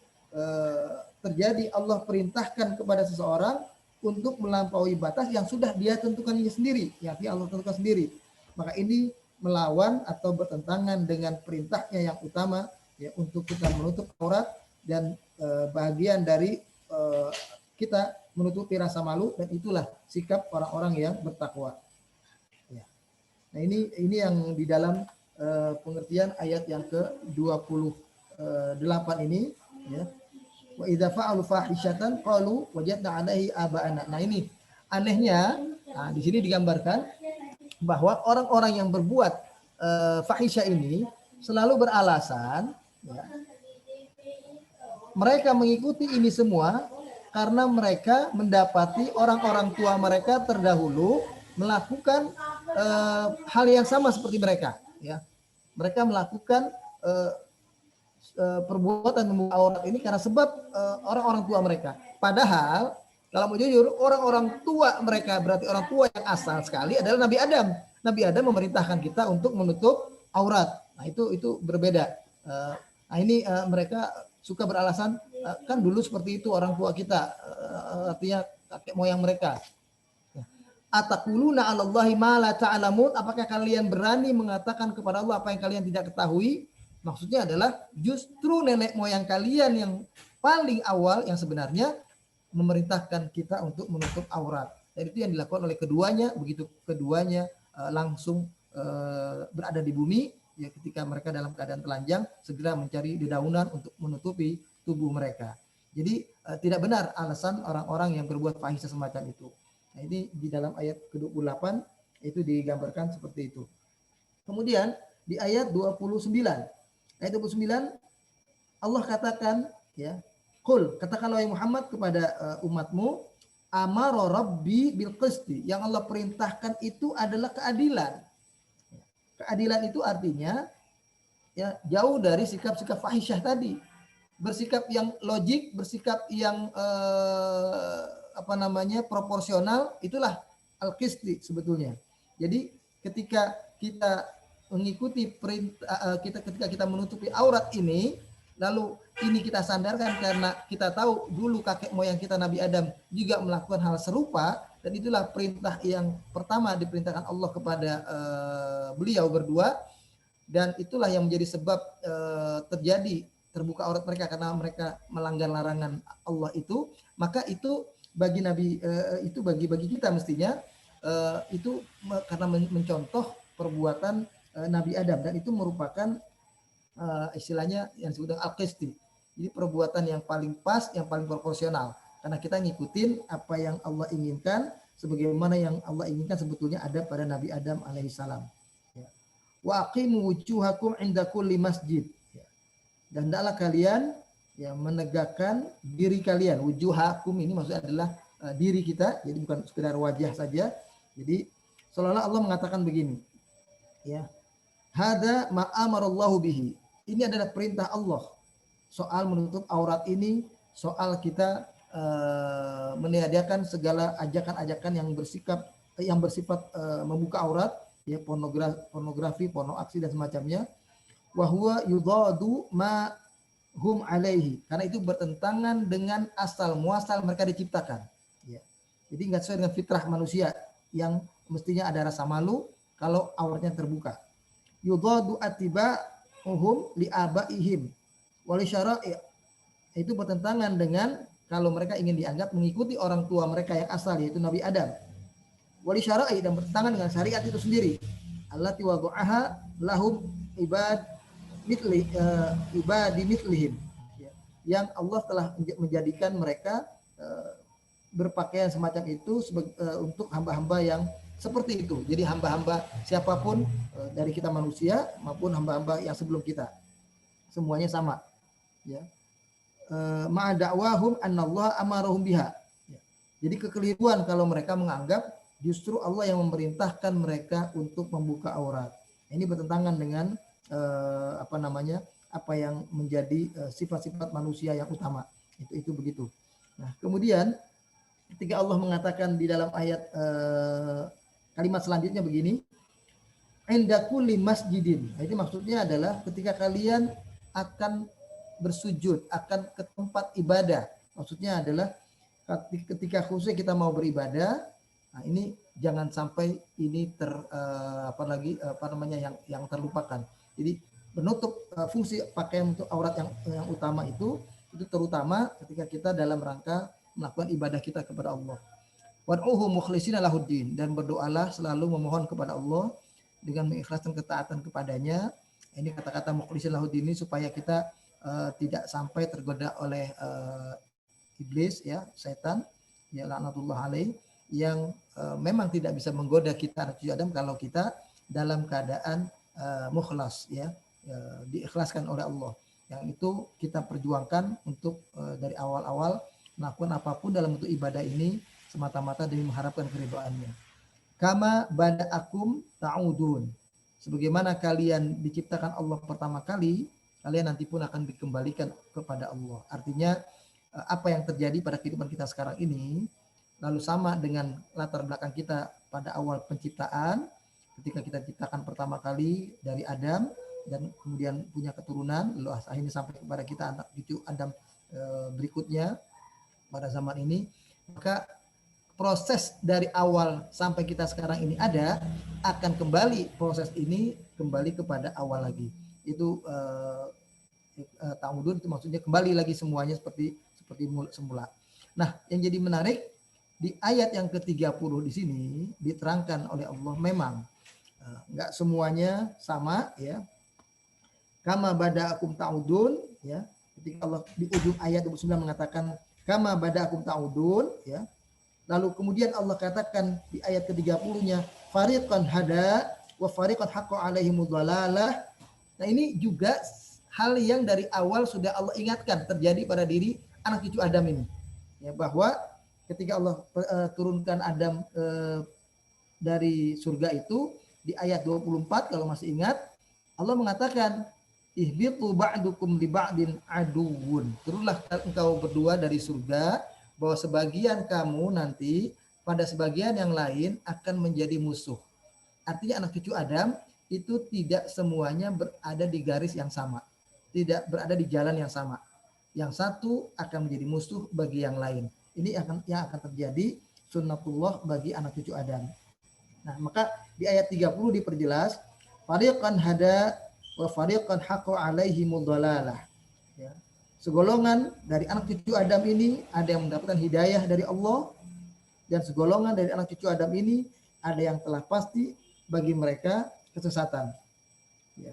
terjadi Allah perintahkan kepada seseorang untuk melampaui batas yang sudah dia tentukannya sendiri, yang Allah tentukan sendiri. Maka ini melawan atau bertentangan dengan perintahnya yang utama, ya, untuk kita menutup aurat, dan bagian dari kita menutupi rasa malu, dan itulah sikap orang-orang yang bertakwa. Ya. Nah ini yang di dalam pengertian ayat yang ke-28 ini, ya. Wa idza fa'alu fahisyatan qalu wajadna 'alaihi aba'ana. Nah ini anehnya, di sini digambarkan bahwa orang-orang yang berbuat fahisyah ini selalu beralasan, ya, mereka mengikuti ini semua karena mereka mendapati orang-orang tua mereka terdahulu melakukan hal yang sama seperti mereka. Ya. Mereka melakukan perbuatan membuka aurat ini karena sebab orang-orang tua mereka. Padahal kalau mau jujur, orang-orang tua mereka, berarti orang tua yang asal sekali adalah Nabi Adam. Nabi Adam memerintahkan kita untuk menutup aurat. Nah itu berbeda. Nah ini mereka suka beralasan, kan dulu seperti itu orang tua kita, artinya kakek moyang mereka. Ataquluna 'alallahi ma la ta'lamun, apakah kalian berani mengatakan kepada Allah apa yang kalian tidak ketahui? Maksudnya adalah justru nenek moyang kalian yang paling awal yang sebenarnya memerintahkan kita untuk menutup aurat. Dan itu yang dilakukan oleh keduanya. Begitu keduanya langsung berada di bumi, ya, ketika mereka dalam keadaan telanjang, segera mencari dedaunan untuk menutupi tubuh mereka. Jadi tidak benar alasan orang-orang yang berbuat fahisyah semacam itu. Nah, ini di dalam ayat ke-28 itu digambarkan seperti itu. Kemudian di ayat 29. Ayat 29 Allah katakan, ya, qul, katakanlah wahai Muhammad kepada umatmu, amara rabbi bil qisti, yang Allah perintahkan itu adalah keadilan. Keadilan itu artinya, ya, jauh dari sikap-sikap fahisyah tadi. Bersikap yang logik, bersikap yang proporsional, itulah al-qisti sebetulnya. Jadi ketika kita mengikuti perintah, ketika kita menutupi aurat ini, lalu ini kita sandarkan karena kita tahu dulu kakek moyang kita Nabi Adam juga melakukan hal serupa, dan itulah perintah yang pertama diperintahkan Allah kepada beliau berdua, dan itulah yang menjadi sebab terjadi terbuka aurat mereka karena mereka melanggar larangan Allah itu. Maka itu bagi Nabi, itu bagi kita mestinya itu karena mencontoh perbuatan Nabi Adam, dan itu merupakan istilahnya yang disebut al-qisti. Jadi perbuatan yang paling pas, yang paling proporsional, karena kita ngikutin apa yang Allah inginkan, sebagaimana yang Allah inginkan sebetulnya ada pada Nabi Adam alaihissalam. Ya. Wa aqimu wujuhakum inda kulli masjid. Ya. Dan hendaklah kalian, ya, menegakkan diri kalian. Wujuhakum ini maksudnya adalah diri kita, jadi bukan sekedar wajah saja. Jadi seolah-olah Allah mengatakan begini, ya, hada ma amarallahu bihi. Ini adalah perintah Allah soal menutup aurat ini, soal kita meniadakan segala ajakan-ajakan yang bersifat membuka aurat, ya, pornografi, porno aksi dan semacamnya. Wa huwa yudadu ma hum alaihi, karena itu bertentangan dengan asal muasal mereka diciptakan. Ya. Jadi nggak sesuai dengan fitrah manusia yang mestinya ada rasa malu kalau auratnya terbuka. Yudadu atiba'uhum li'abaihim wali syara'i, itu bertentangan dengan kalau mereka ingin dianggap mengikuti orang tua mereka yang asal, yaitu Nabi Adam. wali syara'i, dan bertentangan dengan syariat itu sendiri. Allati wada'aha lahum ibadi mithlihim, ya, yang Allah telah menjadikan mereka berpakaian semacam itu untuk hamba-hamba yang seperti itu. Jadi hamba-hamba siapapun dari kita manusia maupun hamba-hamba yang sebelum kita, semuanya sama. Ya. Ma'a da'wahum annallaha amarahum biha. Ya. Jadi kekeliruan kalau mereka menganggap justru Allah yang memerintahkan mereka untuk membuka aurat. Ini bertentangan dengan apa yang menjadi sifat-sifat manusia yang utama. Itu begitu. Nah, kemudian ketika Allah mengatakan di dalam ayat kalimat selanjutnya begini, inda kulli masjidin. Nah, ini maksudnya adalah ketika kalian akan bersujud, akan ke tempat ibadah. Maksudnya adalah ketika khususnya kita mau beribadah, nah ini jangan sampai ini yang terlupakan. Jadi menutup fungsi pakaian untuk aurat yang utama itu terutama ketika kita dalam rangka melakukan ibadah kita kepada Allah. Wad'uhu mukhlishina lahuddin, dan berdoalah selalu memohon kepada Allah dengan mengikhlaskan ketaatan kepadanya. Ini kata-kata mukhlishina lahuddin ini supaya kita tidak sampai tergoda oleh iblis, ya, setan, ya, laknatullah alaih, yang memang tidak bisa menggoda kita anak cucu Adam kalau kita dalam keadaan mukhlas, ya, diikhlaskan oleh Allah. Yang itu kita perjuangkan untuk dari awal-awal melakukan apapun dalam bentuk ibadah ini semata-mata demi mengharapkan keridhaannya. Kama bada'akum ta'udun. Sebagaimana kalian diciptakan Allah pertama kali, kalian nanti pun akan dikembalikan kepada Allah. Artinya apa yang terjadi pada kehidupan kita sekarang ini lalu sama dengan latar belakang kita pada awal penciptaan, ketika kita diciptakan pertama kali dari Adam dan kemudian punya keturunan, lalu akhirnya sampai kepada kita anak cucu Adam berikutnya pada zaman ini. Maka proses dari awal sampai kita sekarang ini akan kembali proses ini kembali kepada awal lagi. Itu ta'udun itu maksudnya kembali lagi semuanya seperti semula. Nah, yang jadi menarik di ayat yang ke-30 di sini diterangkan oleh Allah memang enggak semuanya sama, ya. Kama bada'akum ta'udun, ya. Ketika Allah di ujung ayat 29 mengatakan kama bada'akum ta'udun, ya. Lalu kemudian Allah katakan di ayat ke-30-nya fariqan hada wa fariqan haqqa alaihimud dhalalah. Nah, ini juga hal yang dari awal sudah Allah ingatkan terjadi pada diri anak cucu Adam ini. Ya, bahwa ketika Allah turunkan Adam dari surga itu di ayat 24 kalau masih ingat, Allah mengatakan ihbitu ba'dukum li ba'din aduwwun. Turunlah engkau berdua dari surga, bahwa sebagian kamu nanti pada sebagian yang lain akan menjadi musuh. Artinya anak cucu Adam itu tidak semuanya berada di garis yang sama, tidak berada di jalan yang sama. Yang satu akan menjadi musuh bagi yang lain. Ini yang akan terjadi sunnatullah bagi anak cucu Adam. Nah, maka di ayat 30 diperjelas fariqan hada wa fariqan haqqa alaihimud dhalalah. Ya. Segolongan dari anak cucu Adam ini ada yang mendapatkan hidayah dari Allah, dan segolongan dari anak cucu Adam ini ada yang telah pasti bagi mereka kesesatan. Ya.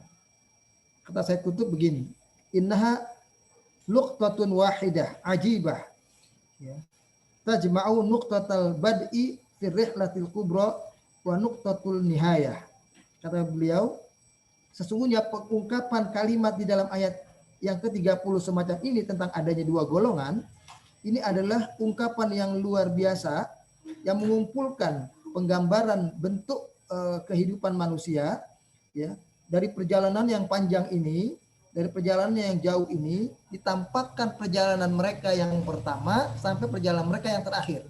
Kata Said Qutb begini, innaha luqtatun wahidah ajibah, ya, tajma'u nuqtatal bad'i fi rihlatil kubra wa nuqtatul nihayah. Kata beliau, sesungguhnya pengungkapan kalimat di dalam ayat yang ke-30 semacam ini tentang adanya dua golongan, ini adalah ungkapan yang luar biasa yang mengumpulkan penggambaran bentuk kehidupan manusia, ya, dari perjalanan yang panjang ini, dari perjalanan yang jauh ini, ditampakkan perjalanan mereka yang pertama sampai perjalanan mereka yang terakhir.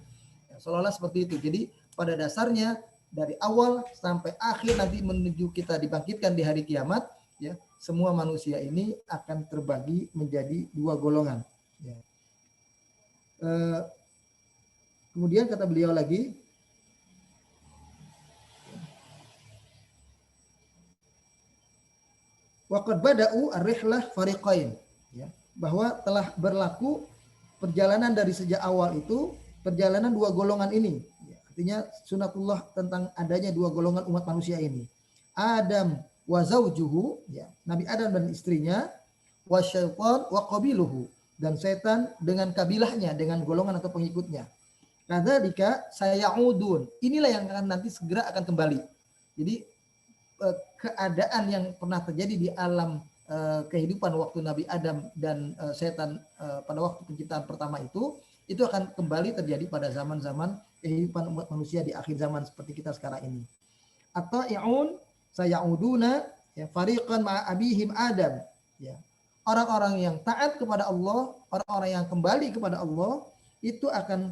Ya, seolah-olah seperti itu. Jadi pada dasarnya dari awal sampai akhir nanti menuju kita dibangkitkan di hari kiamat, ya, semua manusia ini akan terbagi menjadi dua golongan. Ya. Kemudian kata beliau lagi, waqad bada'u ar-rihlah fariqain, ya, bahwa telah berlaku perjalanan dari sejak awal itu perjalanan dua golongan ini. Ya. Artinya sunatullah tentang adanya dua golongan umat manusia ini. Adam wa zaujuhu, ya, Nabi Adam dan istrinya, wa syaitan wa qabiluhu, dan setan dengan kabilahnya, dengan golongan atau pengikutnya. Kadzalika sayaudun. Inilah yang akan nanti segera akan kembali. Jadi keadaan yang pernah terjadi di alam kehidupan waktu Nabi Adam dan setan pada waktu penciptaan pertama itu akan kembali terjadi pada zaman-zaman kehidupan umat manusia di akhir zaman seperti kita sekarang ini. Atau i'un sayauduna, ya, fariqan ma'a abihim Adam, ya. Orang-orang yang taat kepada Allah, orang-orang yang kembali kepada Allah itu akan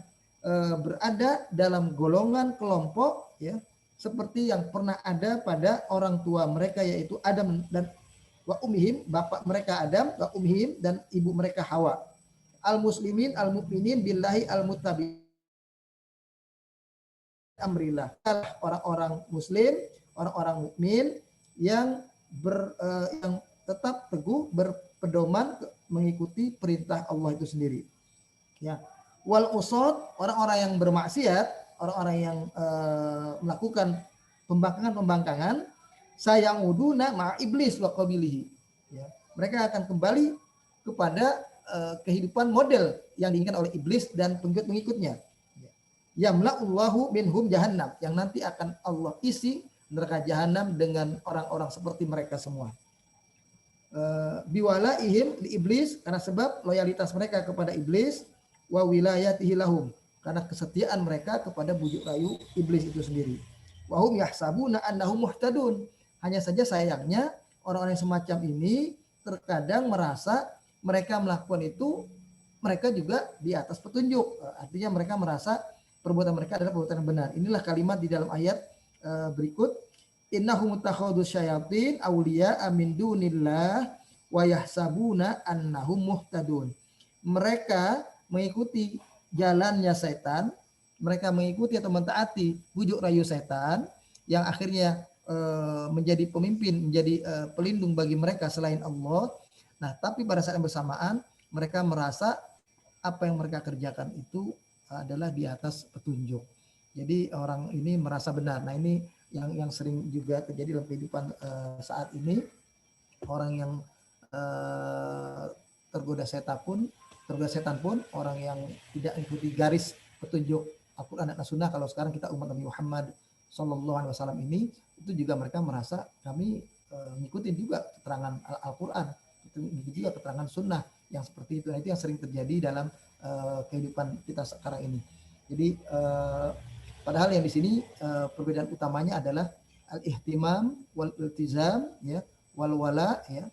berada dalam golongan kelompok, ya, seperti yang pernah ada pada orang tua mereka yaitu Adam dan wa ummihim, bapak mereka Adam, wa ummihim, dan ibu mereka Hawa. Al-muslimin al-mu'minin billahi al-muttabi amrillah. Orang-orang muslim, orang-orang mukmin yang yang tetap teguh berpedoman mengikuti perintah Allah itu sendiri. Ya. Wal usad, orang-orang yang bermaksiat, orang-orang yang melakukan pembangkangan, sayanguduna ma'a iblis wa qabilihi. Ya. Mereka akan kembali kepada kehidupan model yang diinginkan oleh iblis dan pengikut-pengikutnya. Yamla'ullahu minhum jahannam, yang nanti akan Allah isi neraka jahanam dengan orang-orang seperti mereka semua. Biwalaihim li iblis, karena sebab loyalitas mereka kepada iblis, wa wilayatihi lahum, karena kesetiaan mereka kepada bujuk rayu iblis itu sendiri. Wa hum yahsabuna annahum muhtadun. Hanya saja sayangnya orang-orang yang semacam ini terkadang merasa mereka melakukan itu mereka juga di atas petunjuk. Artinya mereka merasa perbuatan mereka adalah perbuatan yang benar. Inilah kalimat di dalam ayat berikut. Innahum takhadus syayatin awliya min dunillah wa yahsabuna annahum muhtadun. Mereka mengikuti jalannya setan, mereka mengikuti atau mentaati bujuk rayu setan yang akhirnya menjadi pemimpin, menjadi pelindung bagi mereka selain Allah. Nah, tapi pada saat yang bersamaan mereka merasa apa yang mereka kerjakan itu adalah di atas petunjuk. Jadi orang ini merasa benar. Nah, ini yang sering juga terjadi dalam kehidupan saat ini. Orang yang tergoda setan pun, orang yang tidak mengikuti garis petunjuk Al-Quran dan As-Sunnah, kalau sekarang kita umat Nabi Muhammad SAW ini, itu juga mereka merasa kami ngikutin juga keterangan Al-Quran, itu juga keterangan Sunnah yang seperti itu. Nah, itu yang sering terjadi dalam kehidupan kita sekarang ini. Jadi padahal yang di sini perbedaan utamanya adalah al-ihtimam wal iltizam, ya, wal wala, ya,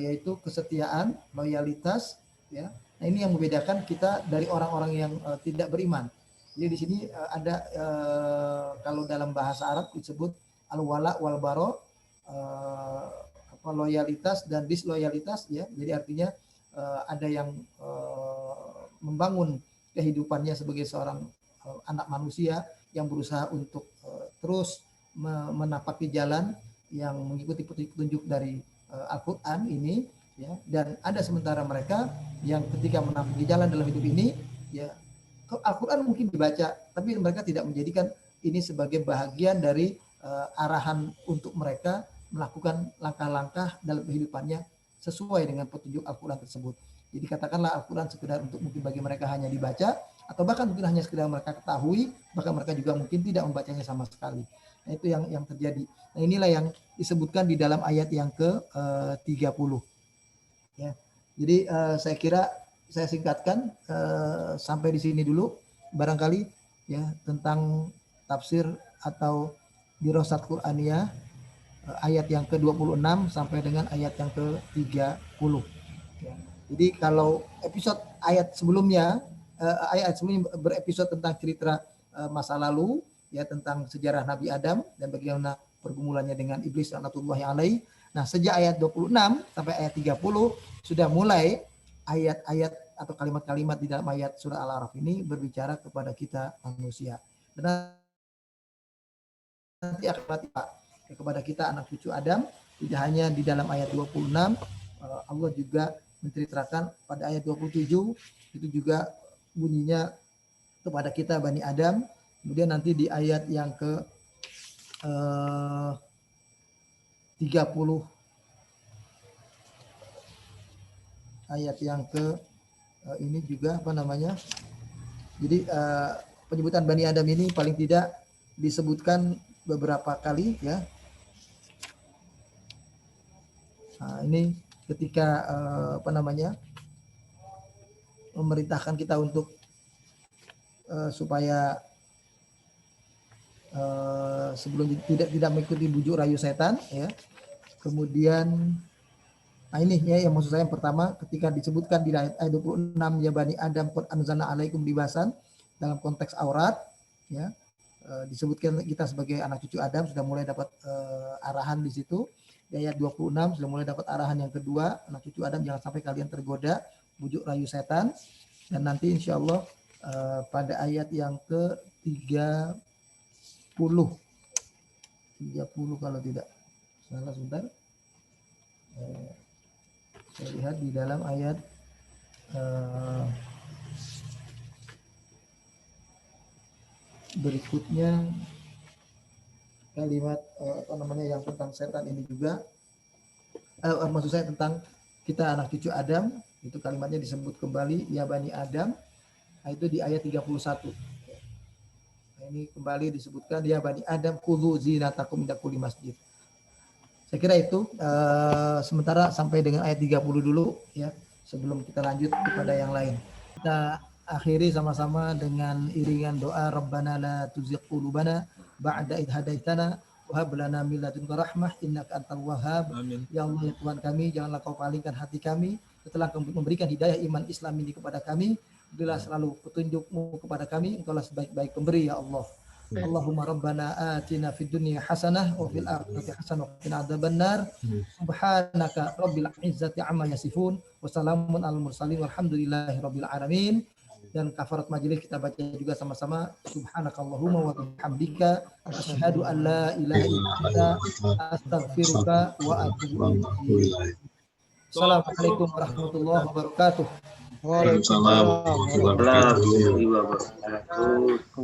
yaitu kesetiaan, loyalitas, ya. Nah, ini yang membedakan kita dari orang-orang yang tidak beriman. Jadi di sini ada kalau dalam bahasa Arab disebut al-wala wal baro, loyalitas dan disloyalitas, ya. Jadi artinya ada yang membangun kehidupannya sebagai seorang anak manusia yang berusaha untuk terus menapaki jalan yang mengikuti petunjuk dari Al-Quran ini, ya. Dan ada sementara mereka yang ketika menapaki jalan dalam hidup ini, ya, Al-Quran mungkin dibaca, tapi mereka tidak menjadikan ini sebagai bahagian dari arahan untuk mereka melakukan langkah-langkah dalam kehidupannya sesuai dengan petunjuk Al-Quran tersebut. Jadi katakanlah Al-Quran sekedar untuk mungkin bagi mereka hanya dibaca, atau bahkan mungkin hanya sekedar mereka ketahui, bahkan mereka juga mungkin tidak membacanya sama sekali. Nah, itu yang terjadi. Nah, inilah yang disebutkan di dalam ayat yang ke-30. Ya. Jadi saya kira saya singkatkan sampai di sini dulu barangkali, ya, tentang tafsir atau dirasat Qur'aniyah ayat yang ke-26 sampai dengan ayat yang ke-30. Ya. Jadi kalau episode ayat sebelumnya berepisode tentang cerita masa lalu, ya, tentang sejarah Nabi Adam dan bagaimana pergumulannya dengan iblis laknatullahi alaihi. Nah, sejak ayat 26 sampai ayat 30 sudah mulai ayat-ayat atau kalimat-kalimat di dalam ayat surah Al-A'raf ini berbicara kepada kita manusia. Dan nanti akan kepada kita anak cucu Adam, tidak hanya di dalam ayat 26, Allah juga menceritakan pada ayat 27 itu juga bunyinya kepada kita Bani Adam, Kemudian nanti di ayat yang ke 30, ayat yang ke ini juga apa namanya? Jadi penyebutan Bani Adam ini paling tidak disebutkan beberapa kali ya. Nah, ini ketika apa namanya? Memerintahkan kita untuk supaya sebelum tidak mengikuti bujuk rayu setan ya. Kemudian nah ini ya yang maksud saya yang pertama ketika disebutkan di ayat 26 ya Bani Adam qad anzalna alaikum libasan dalam konteks aurat ya, disebutkan kita sebagai anak cucu Adam sudah mulai dapat arahan di situ. Di ayat 26 sudah mulai dapat arahan yang kedua, anak cucu Adam jangan sampai kalian tergoda bujuk rayu setan. Dan nanti insya Allah pada ayat yang ke 30 kalau tidak salah sebentar. Saya lihat di dalam ayat berikutnya kalimat apa namanya yang tentang setan ini juga maksud saya tentang kita anak cucu Adam, itu kalimatnya disebut kembali ya Bani Adam. Nah, itu di ayat 31. Nah, ini kembali disebutkan ya Bani Adam khudzu zinatakum inda kulli masjid. Saya kira itu sementara sampai dengan ayat 30 dulu ya, sebelum kita lanjut kepada yang lain. Kita akhiri sama-sama dengan iringan doa Rabbana la tuzigh qulubana ba'da idh hadaitana wa hab lana min ladunka rahmah innaka antal wahhab. Ya Allah ya Tuhan kami, janganlah kau palingkan hati kami setelah memberikan hidayah iman Islam ini kepada kami. Berilah selalu petunjuk-Mu kepada kami, Engkaulah sebaik-baik pemberi ya Allah. Allahumma rabbana atina fid dunya hasanah wa fil akhirati hasanah wa qina adzabannar. Subhanaka rabbil izzati amma yasifun wa salamun alal mursalin walhamdulillahi rabbil alamin. Dan kafarat majelis kita baca juga sama-sama. Subhanakallahumma wa bihamdika asyhadu an la ilaha illa anta astaghfiruka wa atubu ilaik. Assalamualaikum warahmatullahi wabarakatuh. Waalaikumsalam warahmatullahi wabarakatuh.